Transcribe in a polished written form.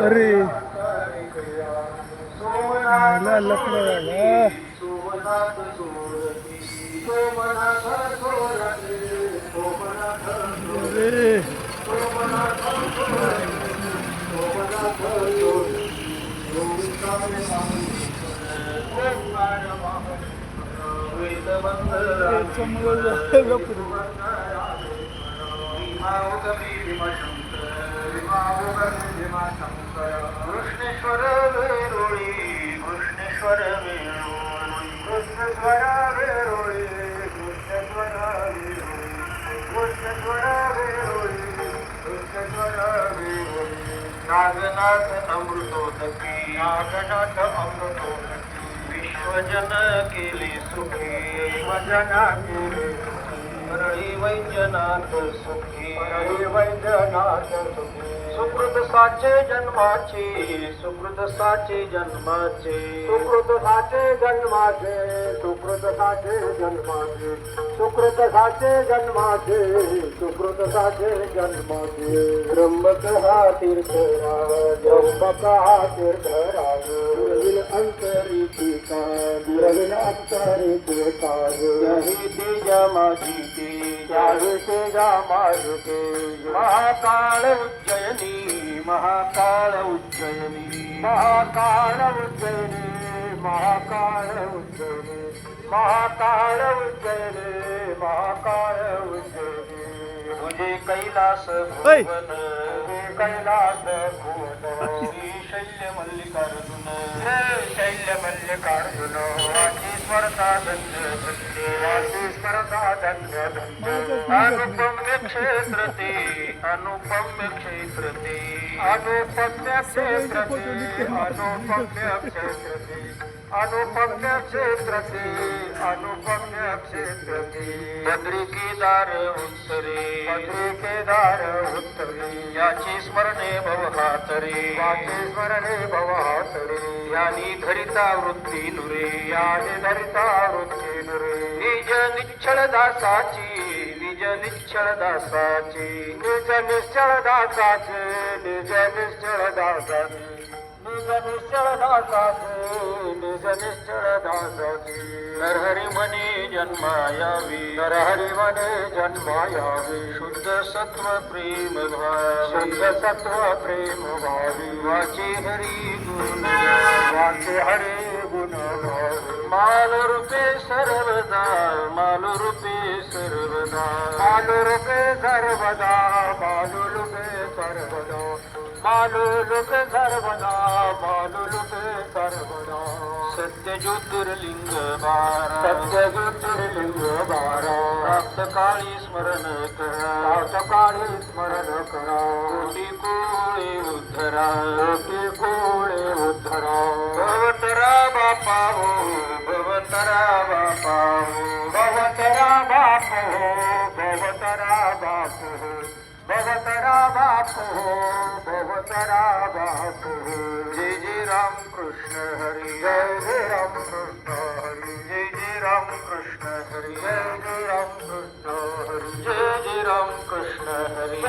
अरे मला लपलं झालं. अरे कृष्णेश्वर वेरुळी कृष्णेश्वर वेरुळी कृष्णेश्वर वेरुळी कृष्णेश्वर वेरुळी कृष्णेश्वर वेरुळी कृष्णेश्वर वेरुळी नागनाथ अमृतोदकी नागनाथ अमृतोदकी विश्वजन केले सुखी विश्वजन केले परळी वैद्यनाथ सुखी परळी वैद्यनाथ सुखी सुकृत साचे जन्माचे सुकृत साचे जन्माचे सुकृत साचे जन्माचे सुकृत साचे जन्माचे सुकृत साचे जन्माचे सुकृत साचे जन्माचे त्र्यंबक हा तीर्थराज त्र्यंबक हा तीर्थराज दुर्विल अंतरी दुर्विल अंतरी त्याही तेजा माझी ते त्याही तेजा माझी ते महाकाळ उज्जयनी महाकाळ उज्जयनी महाकाळ उज्जयनी महाकाळ उज्जयनी महाकाळ उज्जयनी महाकाळ उज्जयनी तुझे कैलास भुवन कैलास भुवन शैल्य मल्लिकार्जुन शैल्य मल्लिकार्जुन वाचीस्वरता धन्य धन्य वाचीस्वरता धन्य धन्य अनुपम्य क्षेत्र ते अनुपम्य क्षेत्र ते अनुपम्य क्षेत्र ते अनुपम्य क्षेत्र ते अनुपम्य क्षेत्र ते अनुपम्य क्षेत्र ते बद्री केदार उत्तरे बद्री केदार उत्तरे याची स्मरणे भवहातरे याची स्मरणे भवहातरे यानी धरिता वृत्ती नुरे यानी धरिता वृत्ती नुरे निज निश्चळ दासाची निज निश्चळ दासाची निज निश्चळ दासाची निज निश्चळ दासाची निज निश्चळ दासाची निज निश्चळ दासाची नरहरी म्हणे जन्मायावी नरहरी म्हणे जन्मायावी शुद्ध सत्व प्रेम भावी शुद्ध सत्व प्रेम भावी वाचे हरी गुण वाचे हरी गुण भावी माल रूपे सर्वदा माल रूपे सर्वदा माल रूपे सर्वदा माल रूपे सर्वदा मालू लोक सर्वदा मालू लोक सर्वदा सत्य ज्योतिर्लिंग बारा सत्य ज्योतिर्लिंग बारा प्राप्त काळी स्मरण करा प्राप्त काळी स्मरण करा कोटी कोळे उद्धरा कोटी कोळे उद्धरा भवतरा बापा हो भवतरा बापा हो भवतरा बाप हो भवतरा बाप हो भवतरा बाप हो भवतरा बाप हो जय जय राम कृष्ण हरी जय जय राम कृष्ण हरी जय जय राम कृष्ण हरी जय जय राम कृष्ण हरी जय जय राम कृष्ण हरी